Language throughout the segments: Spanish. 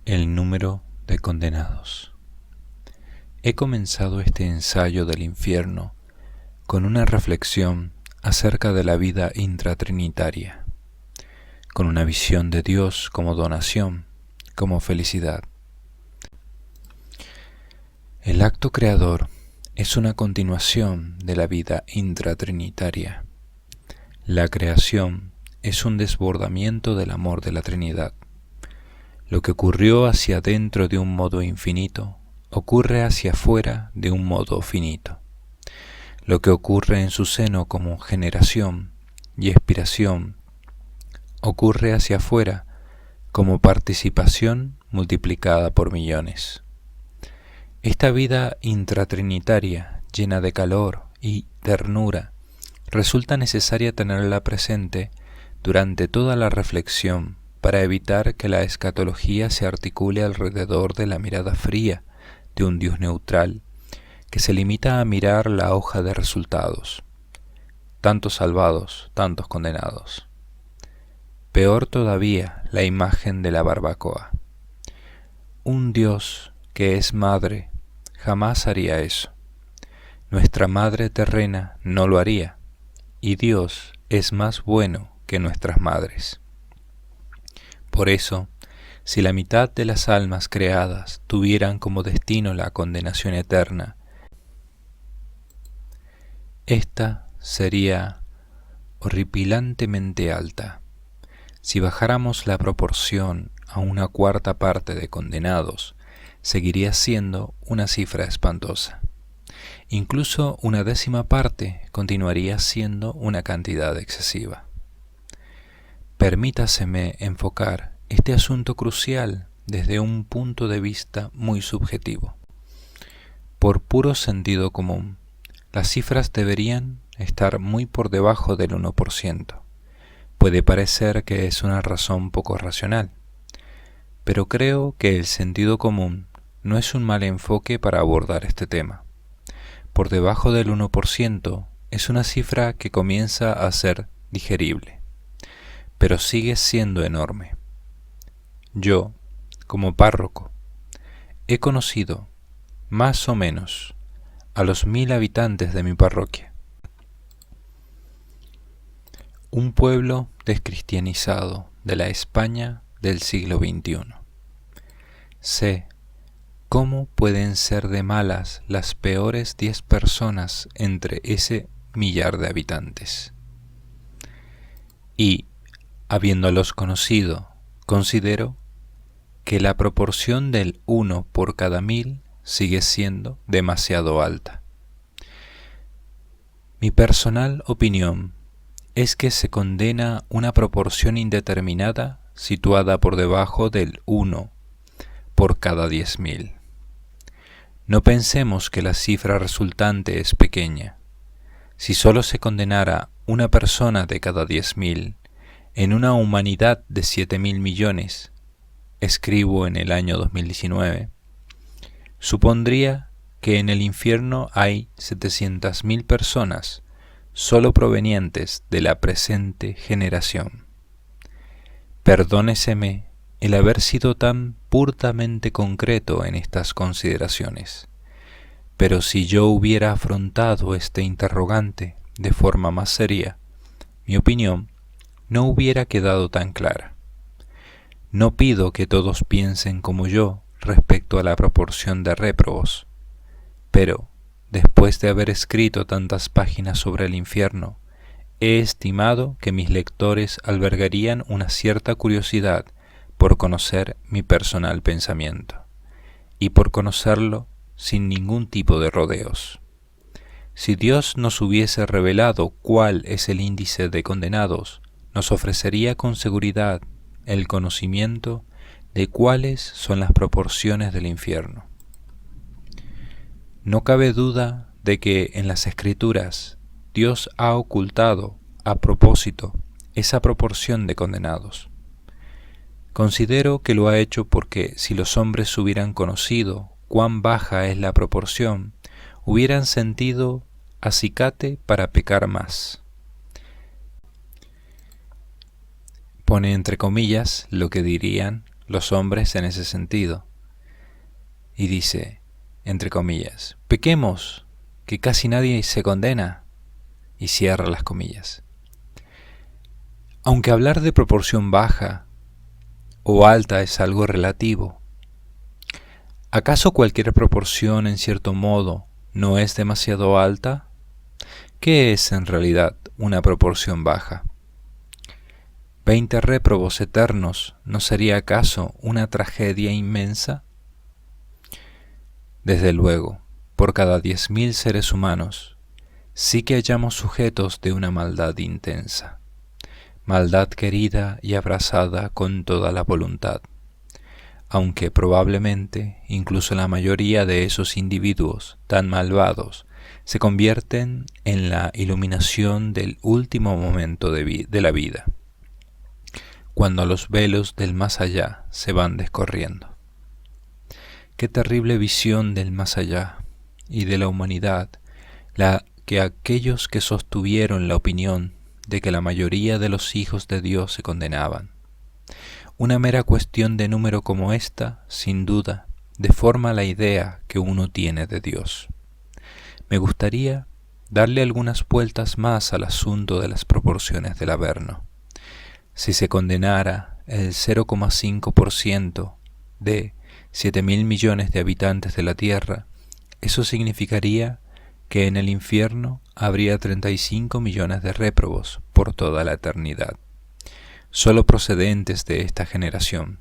El número de condenados. He comenzado este ensayo del infierno con una reflexión acerca de la vida intratrinitaria, con una visión de Dios como donación, como felicidad. El acto creador es una continuación de la vida intratrinitaria. La creación es un desbordamiento del amor de la Trinidad. Lo que ocurrió hacia adentro de un modo infinito, ocurre hacia afuera de un modo finito. Lo que ocurre en su seno como generación y expiración, ocurre hacia afuera como participación multiplicada por millones. Esta vida intratrinitaria, llena de calor y ternura, resulta necesaria tenerla presente durante toda la reflexión para evitar que la escatología se articule alrededor de la mirada fría de un Dios neutral que se limita a mirar la hoja de resultados. Tantos salvados, tantos condenados. Peor todavía la imagen de la barbacoa. Un Dios que es madre jamás haría eso. Nuestra madre terrena no lo haría, y Dios es más bueno que nuestras madres. Por eso, si la mitad de las almas creadas tuvieran como destino la condenación eterna, esta sería horripilantemente alta. Si bajáramos la proporción a una cuarta parte de condenados, seguiría siendo una cifra espantosa. Incluso una décima parte continuaría siendo una cantidad excesiva. Permítaseme enfocar este asunto crucial desde un punto de vista muy subjetivo. Por puro sentido común, las cifras deberían estar muy por debajo del 1%. Puede parecer que es una razón poco racional, pero creo que el sentido común no es un mal enfoque para abordar este tema. Por debajo del 1% es una cifra que comienza a ser digerible, pero sigue siendo enorme. Yo, como párroco, he conocido, más o menos, a los 1000 habitantes de mi parroquia. Un pueblo descristianizado de la España del siglo XXI. Sé cómo pueden ser de malas las peores 10 personas entre ese millar de habitantes. Y, habiéndolos conocido, considero que la proporción del 1 por cada 1000 sigue siendo demasiado alta. Mi personal opinión es que se condena una proporción indeterminada situada por debajo del 1 por cada 10.000. No pensemos que la cifra resultante es pequeña. Si solo se condenara una persona de cada 10.000 en una humanidad de 7.000 millones, escribo en el año 2019, supondría que en el infierno hay 700.000 personas solo provenientes de la presente generación. Perdóneseme el haber sido tan puramente concreto en estas consideraciones, pero si yo hubiera afrontado este interrogante de forma más seria, mi opinión no hubiera quedado tan clara. No pido que todos piensen como yo respecto a la proporción de réprobos, pero después de haber escrito tantas páginas sobre el infierno, he estimado que mis lectores albergarían una cierta curiosidad por conocer mi personal pensamiento, y por conocerlo sin ningún tipo de rodeos. Si Dios nos hubiese revelado cuál es el índice de condenados, nos ofrecería con seguridad el conocimiento de cuáles son las proporciones del infierno. No cabe duda de que en las Escrituras Dios ha ocultado a propósito esa proporción de condenados. Considero que lo ha hecho porque si los hombres hubieran conocido cuán baja es la proporción, hubieran sentido acicate para pecar más. Pone entre comillas lo que dirían los hombres en ese sentido. Y dice, entre comillas, pequemos, que casi nadie se condena, y cierra las comillas. Aunque hablar de proporción baja o alta es algo relativo, ¿acaso cualquier proporción en cierto modo no es demasiado alta? ¿Qué es en realidad una proporción baja? 20 réprobos eternos, ¿no sería acaso una tragedia inmensa? Desde luego, por cada 10.000 seres humanos, sí que hallamos sujetos de una maldad intensa, maldad querida y abrazada con toda la voluntad, aunque probablemente incluso la mayoría de esos individuos tan malvados se convierten en la iluminación del último momento de la vida, cuando los velos del más allá se van descorriendo. Qué terrible visión del más allá y de la humanidad la que aquellos que sostuvieron la opinión de que la mayoría de los hijos de Dios se condenaban. Una mera cuestión de número como esta, sin duda, deforma la idea que uno tiene de Dios. Me gustaría darle algunas vueltas más al asunto de las proporciones del Averno. Si se condenara el 0,5% de 7.000 millones de habitantes de la Tierra, eso significaría que en el infierno habría 35 millones de réprobos por toda la eternidad, solo procedentes de esta generación.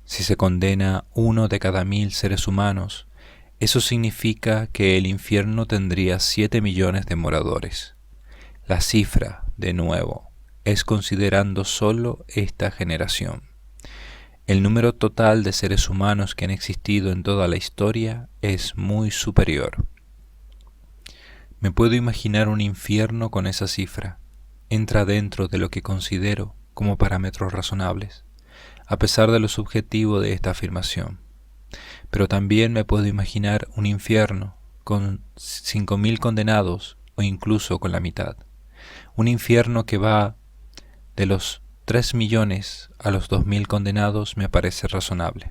Si se condena 1 de cada 1.000 seres humanos, eso significa que el infierno tendría 7 millones de moradores. La cifra, de nuevo, es considerando solo esta generación. El número total de seres humanos que han existido en toda la historia es muy superior. Me puedo imaginar un infierno con esa cifra. Entra dentro de lo que considero como parámetros razonables, a pesar de lo subjetivo de esta afirmación. Pero también me puedo imaginar un infierno con 5.000 condenados o incluso con la mitad. Un infierno que va de los 3 millones a los 2.000 condenados me parece razonable.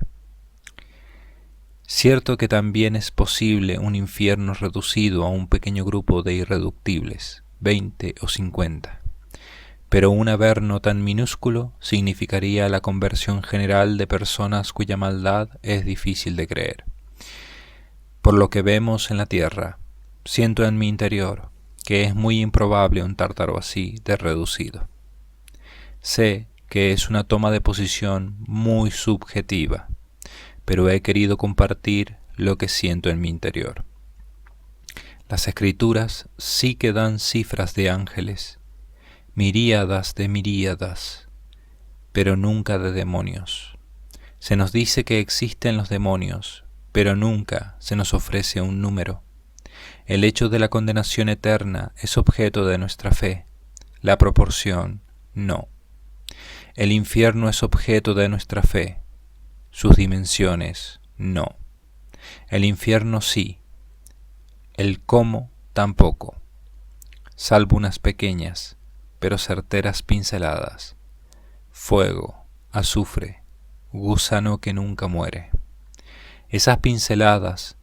Cierto que también es posible un infierno reducido a un pequeño grupo de irreductibles, 20 o 50. Pero un averno tan minúsculo significaría la conversión general de personas cuya maldad es difícil de creer. Por lo que vemos en la tierra, siento en mi interior que es muy improbable un tártaro así de reducido. Sé que es una toma de posición muy subjetiva, pero he querido compartir lo que siento en mi interior. Las Escrituras sí que dan cifras de ángeles, miríadas de miríadas, pero nunca de demonios. Se nos dice que existen los demonios, pero nunca se nos ofrece un número. El hecho de la condenación eterna es objeto de nuestra fe, la proporción no. El infierno es objeto de nuestra fe, sus dimensiones no. El infierno sí, el cómo tampoco, salvo unas pequeñas pero certeras pinceladas: fuego, azufre, gusano que nunca muere. Esas pinceladas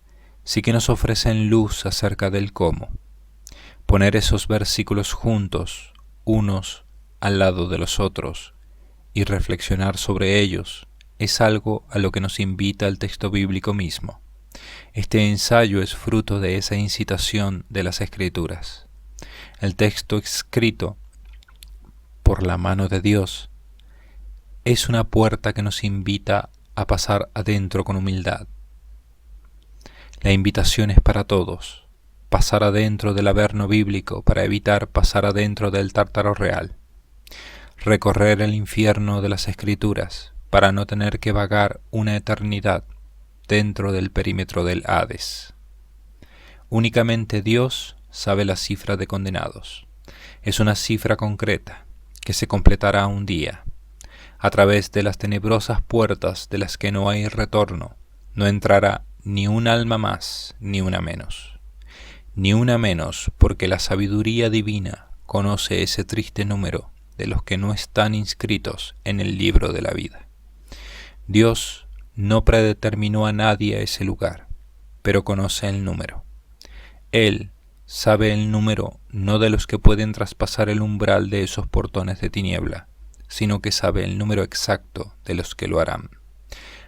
sí que nos ofrecen luz acerca del cómo. Poner esos versículos juntos, unos al lado de los otros, y reflexionar sobre ellos es algo a lo que nos invita el texto bíblico mismo. Este ensayo es fruto de esa incitación de las Escrituras. El texto escrito por la mano de Dios es una puerta que nos invita a pasar adentro con humildad. La invitación es para todos: pasar adentro del averno bíblico para evitar pasar adentro del tártaro real. Recorrer el infierno de las Escrituras para no tener que vagar una eternidad dentro del perímetro del Hades. Únicamente Dios sabe la cifra de condenados. Es una cifra concreta que se completará un día. A través de las tenebrosas puertas de las que no hay retorno, no entrará ni un alma más ni una menos. Ni una menos, porque la sabiduría divina conoce ese triste número de los que no están inscritos en el libro de la vida. Dios no predeterminó a nadie a ese lugar, pero conoce el número. Él sabe el número no de los que pueden traspasar el umbral de esos portones de tiniebla, sino que sabe el número exacto de los que lo harán.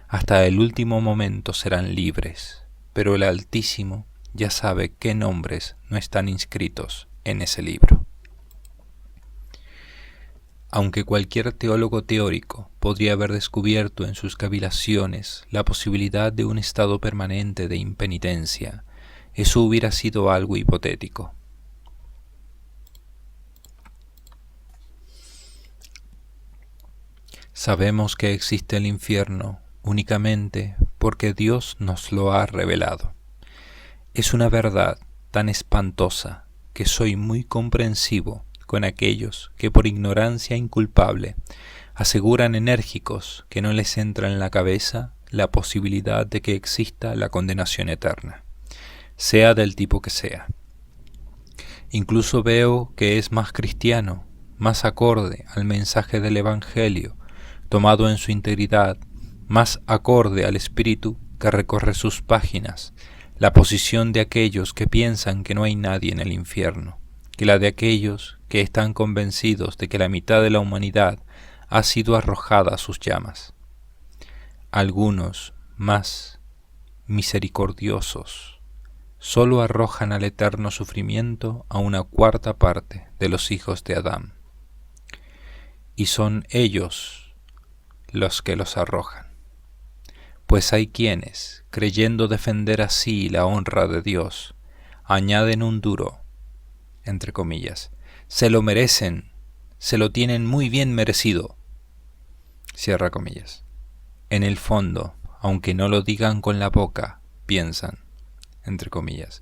Hasta el último momento serán libres, pero el Altísimo ya sabe qué nombres no están inscritos en ese libro. Aunque cualquier teólogo teórico podría haber descubierto en sus cavilaciones la posibilidad de un estado permanente de impenitencia, eso hubiera sido algo hipotético. Sabemos que existe el infierno únicamente porque Dios nos lo ha revelado. Es una verdad tan espantosa que soy muy comprensivo con aquellos que por ignorancia inculpable aseguran enérgicos que no les entra en la cabeza la posibilidad de que exista la condenación eterna, sea del tipo que sea. Incluso veo que es más cristiano, más acorde al mensaje del Evangelio, tomado en su integridad, más acorde al espíritu que recorre sus páginas, la posición de aquellos que piensan que no hay nadie en el infierno, que la de aquellos que están convencidos de que la mitad de la humanidad ha sido arrojada a sus llamas. Algunos, más misericordiosos, solo arrojan al eterno sufrimiento a una cuarta parte de los hijos de Adán. Y son ellos los que los arrojan. Pues hay quienes, creyendo defender así la honra de Dios, añaden un duro, entre comillas, se lo merecen, se lo tienen muy bien merecido, cierra comillas. En el fondo, aunque no lo digan con la boca, piensan, entre comillas,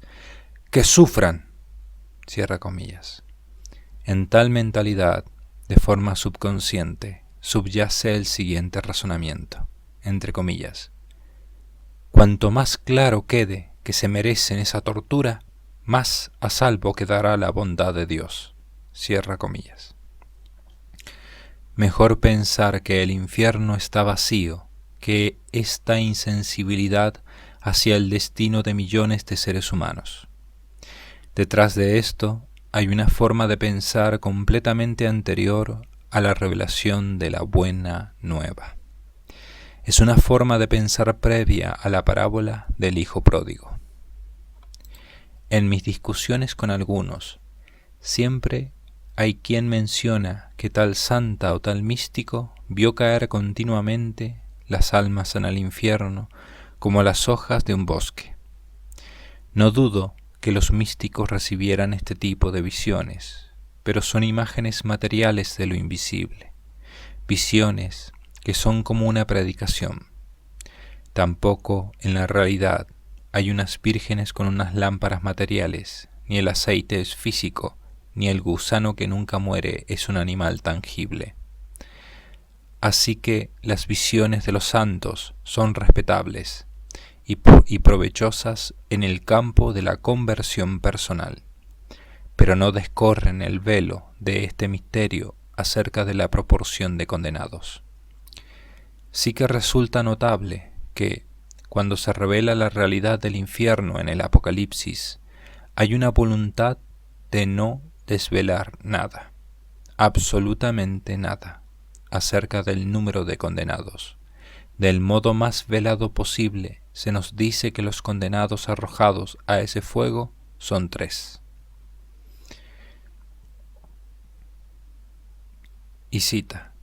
que sufran, cierra comillas. En tal mentalidad, de forma subconsciente, subyace el siguiente razonamiento, entre comillas. Cuanto más claro quede que se merecen esa tortura, más a salvo quedará la bondad de Dios, cierra comillas. Mejor pensar que el infierno está vacío que esta insensibilidad hacia el destino de millones de seres humanos. Detrás de esto hay una forma de pensar completamente anterior a la revelación de la buena nueva. Es una forma de pensar previa a la parábola del hijo pródigo. En mis discusiones con algunos, siempre hay quien menciona que tal santa o tal místico vio caer continuamente las almas en el infierno como las hojas de un bosque. No dudo que los místicos recibieran este tipo de visiones, pero son imágenes materiales de lo invisible, visiones que son como una predicación. Tampoco en la realidad hay unas vírgenes con unas lámparas materiales, ni el aceite es físico, ni el gusano que nunca muere es un animal tangible. Así que las visiones de los santos son respetables y provechosas en el campo de la conversión personal, pero no descorren el velo de este misterio acerca de la proporción de condenados. Sí que resulta notable que, cuando se revela la realidad del infierno en el Apocalipsis, hay una voluntad de no desvelar nada, absolutamente nada, acerca del número de condenados. Del modo más velado posible se nos dice que los condenados arrojados a ese fuego son 3. Y cita: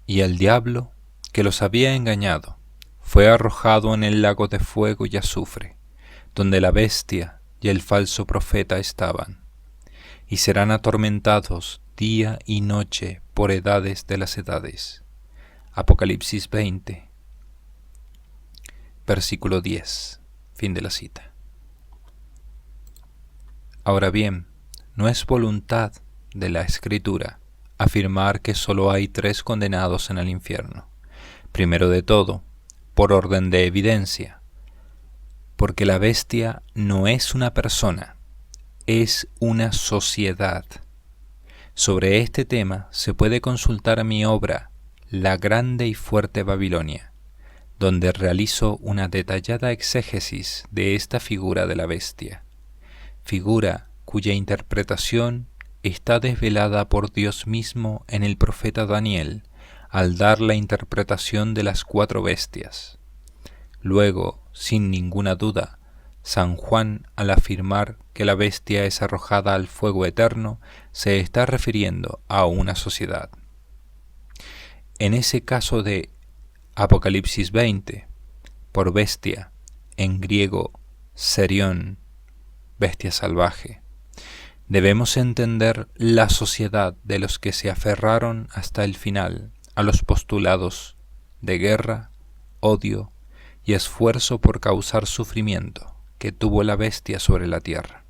y el diablo, que los había engañado, fue arrojado en el lago de fuego y azufre, donde la bestia y el falso profeta estaban, y serán atormentados día y noche por edades de las edades. Apocalipsis 20, versículo 10, fin de la cita. Ahora bien, no es voluntad de la Escritura afirmar que solo hay 3 condenados en el infierno. Primero de todo, por orden de evidencia, porque la bestia no es una persona, es una sociedad. Sobre este tema se puede consultar mi obra la grande y fuerte Babilonia, donde realizo una detallada exégesis de esta figura de la bestia, figura cuya interpretación está desvelada por Dios mismo en el profeta Daniel al dar la interpretación de las 4 bestias. Luego, sin ninguna duda, San Juan, al afirmar que la bestia es arrojada al fuego eterno, se está refiriendo a una sociedad. En ese caso de Apocalipsis 20, por bestia, en griego serión, bestia salvaje, debemos entender la sociedad de los que se aferraron hasta el final a los postulados de guerra, odio y esfuerzo por causar sufrimiento que tuvo la bestia sobre la tierra.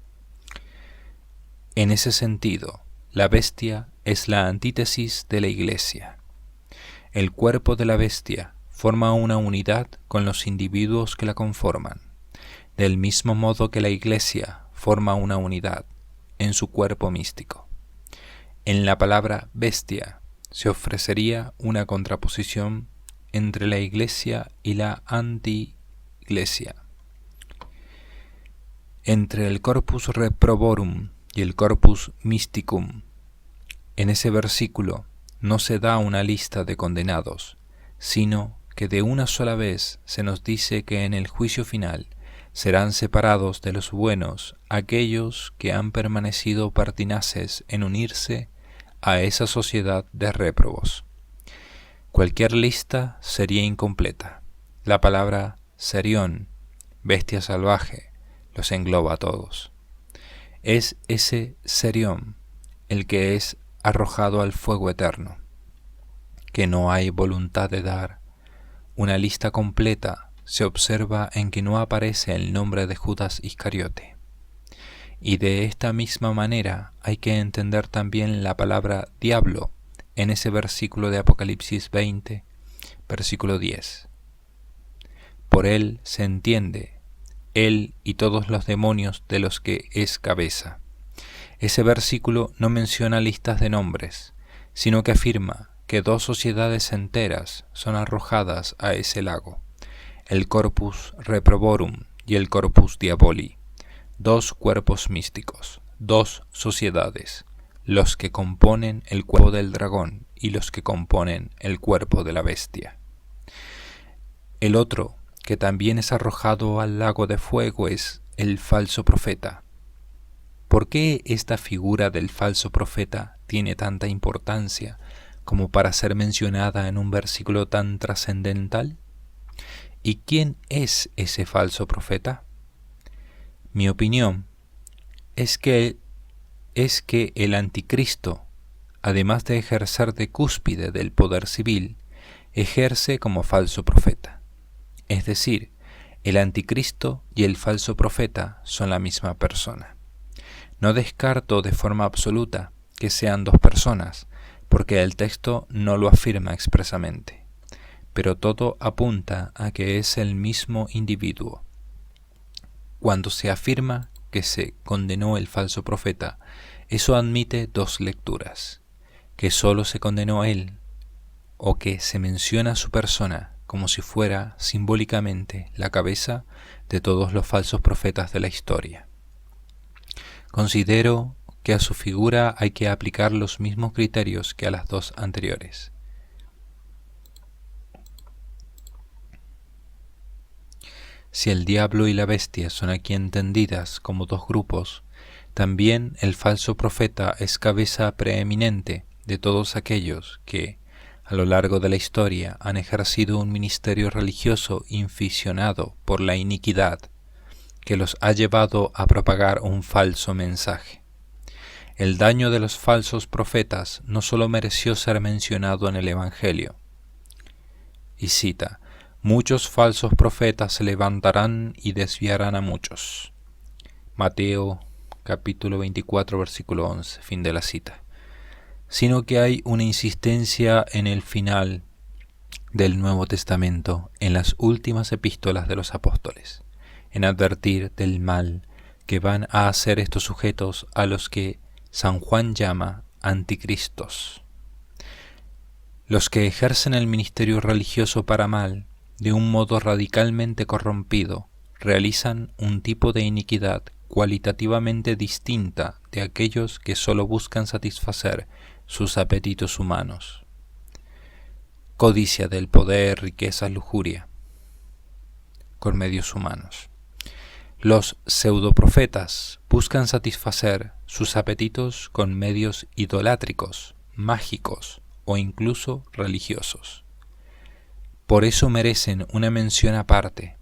En ese sentido, la bestia es la antítesis de la Iglesia. El cuerpo de la bestia forma una unidad con los individuos que la conforman, del mismo modo que la Iglesia forma una unidad en su cuerpo místico. En la palabra bestia se ofrecería una contraposición entre la Iglesia y la anti-Iglesia, entre el corpus reproborum y el corpus mysticum. En ese versículo no se da una lista de condenados, sino que de una sola vez se nos dice que en el juicio final serán separados de los buenos aquellos que han permanecido pertinaces en unirse a esa sociedad de réprobos. Cualquier lista sería incompleta. La palabra serión, bestia salvaje, los engloba a todos. Es ese serión el que es arrojado al fuego eterno, que no hay voluntad de dar una lista completa. Se observa en que no aparece el nombre de Judas Iscariote. Y de esta misma manera hay que entender también la palabra diablo en ese versículo de Apocalipsis 20, versículo 10. Por él se entiende, él y todos los demonios de los que es cabeza. Ese versículo no menciona listas de nombres, sino que afirma que 2 sociedades enteras son arrojadas a ese lago, el corpus reproborum y el corpus diaboli, 2 cuerpos místicos, 2 sociedades, los que componen el cuerpo del dragón y los que componen el cuerpo de la bestia. El otro, que también es arrojado al lago de fuego, es el falso profeta. ¿Por qué esta figura del falso profeta tiene tanta importancia como para ser mencionada en un versículo tan trascendental? ¿Y quién es ese falso profeta? Mi opinión es que el anticristo, además de ejercer de cúspide del poder civil, ejerce como falso profeta. Es decir, el anticristo y el falso profeta son la misma persona. No descarto de forma absoluta que sean 2 personas, porque el texto no lo afirma expresamente, pero todo apunta a que es el mismo individuo. Cuando se afirma que se condenó el falso profeta, eso admite 2 lecturas: que solo se condenó él, o que se menciona su persona como si fuera simbólicamente la cabeza de todos los falsos profetas de la historia. Considero que a su figura hay que aplicar los mismos criterios que a las 2 anteriores. Si el diablo y la bestia son aquí entendidas como 2 grupos, también el falso profeta es cabeza preeminente de todos aquellos que, a lo largo de la historia, han ejercido un ministerio religioso inficionado por la iniquidad, que los ha llevado a propagar un falso mensaje. El daño de los falsos profetas no solo mereció ser mencionado en el Evangelio. Y cita: muchos falsos profetas se levantarán y desviarán a muchos. Mateo capítulo 24, versículo 11, fin de la cita. Sino que hay una insistencia en el final del Nuevo Testamento, en las últimas epístolas de los apóstoles, en advertir del mal que van a hacer estos sujetos a los que San Juan llama anticristos. Los que ejercen el ministerio religioso para mal, de un modo radicalmente corrompido, realizan un tipo de iniquidad cualitativamente distinta de aquellos que sólo buscan satisfacer sus apetitos humanos. Codicia del poder, riqueza, lujuria, con medios humanos. Los pseudoprofetas buscan satisfacer sus apetitos con medios idolátricos, mágicos o incluso religiosos. Por eso merecen una mención aparte,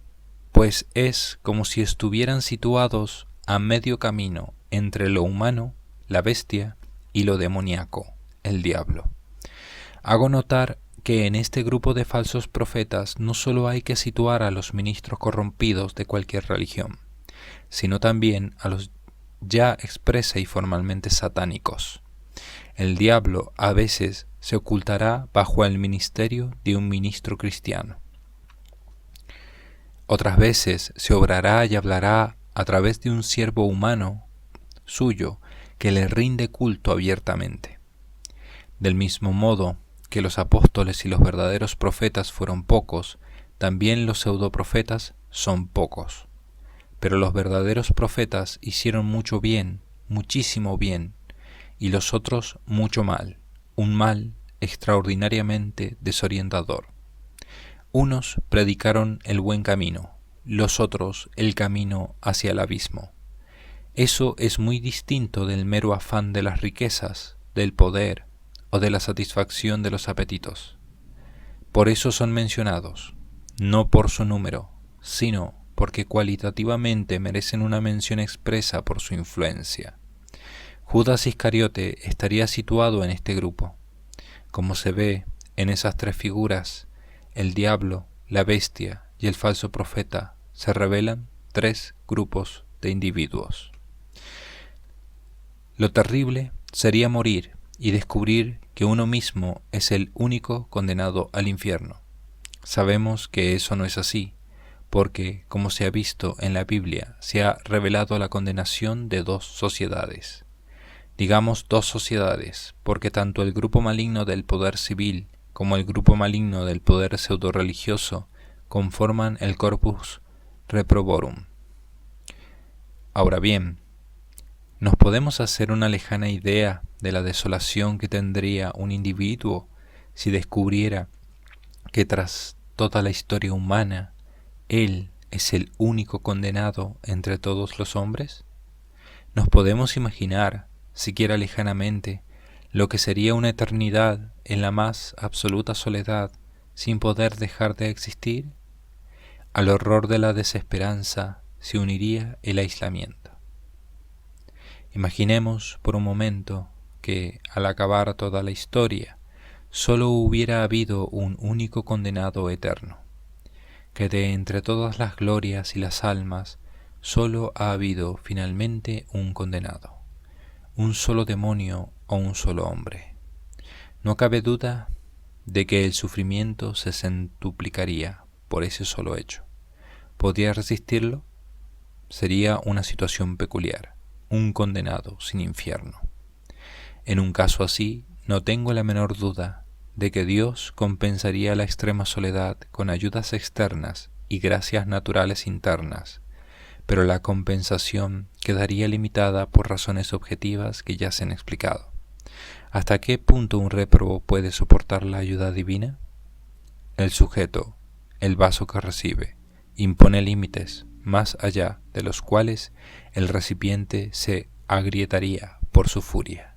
pues es como si estuvieran situados a medio camino entre lo humano, la bestia, y lo demoníaco, el diablo. Hago notar que en este grupo de falsos profetas no solo hay que situar a los ministros corrompidos de cualquier religión, sino también a los ya expresa y formalmente satánicos. El diablo a veces se ocultará bajo el ministerio de un ministro cristiano. Otras veces se obrará y hablará a través de un siervo humano suyo que le rinde culto abiertamente. Del mismo modo que los apóstoles y los verdaderos profetas fueron pocos, también los pseudoprofetas son pocos. Pero los verdaderos profetas hicieron mucho bien, muchísimo bien, y los otros mucho mal, un mal extraordinariamente desorientador. Unos predicaron el buen camino, los otros el camino hacia el abismo. Eso es muy distinto del mero afán de las riquezas, del poder o de la satisfacción de los apetitos. Por eso son mencionados, no por su número, sino porque cualitativamente merecen una mención expresa por su influencia. Judas Iscariote estaría situado en este grupo. Como se ve en esas tres figuras, el diablo, la bestia y el falso profeta, se revelan tres grupos de individuos. Lo terrible sería morir y descubrir que uno mismo es el único condenado al infierno. Sabemos que eso no es así, porque, como se ha visto en la Biblia, se ha revelado la condenación de dos sociedades. Digamos dos sociedades, porque tanto el grupo maligno del poder civil como el grupo maligno del poder pseudo-religioso conforman el corpus reproborum. Ahora bien, ¿nos podemos hacer una lejana idea de la desolación que tendría un individuo si descubriera que tras toda la historia humana, él es el único condenado entre todos los hombres? ¿Nos podemos imaginar, siquiera lejanamente, lo que sería una eternidad en la más absoluta soledad sin poder dejar de existir? Al horror de la desesperanza se uniría el aislamiento. Imaginemos por un momento que, al acabar toda la historia, solo hubiera habido un único condenado eterno, que de entre todas las glorias y las almas solo ha habido finalmente un condenado, un solo demonio o un solo hombre. No cabe duda de que el sufrimiento se centuplicaría por ese solo hecho. ¿Podría resistirlo? Sería una situación peculiar, un condenado sin infierno. En un caso así, no tengo la menor duda de que Dios compensaría la extrema soledad con ayudas externas y gracias naturales internas, pero la compensación quedaría limitada por razones objetivas que ya se han explicado. ¿Hasta qué punto un réprobo puede soportar la ayuda divina? El sujeto, el vaso que recibe, impone límites más allá de los cuales el recipiente se agrietaría por su furia.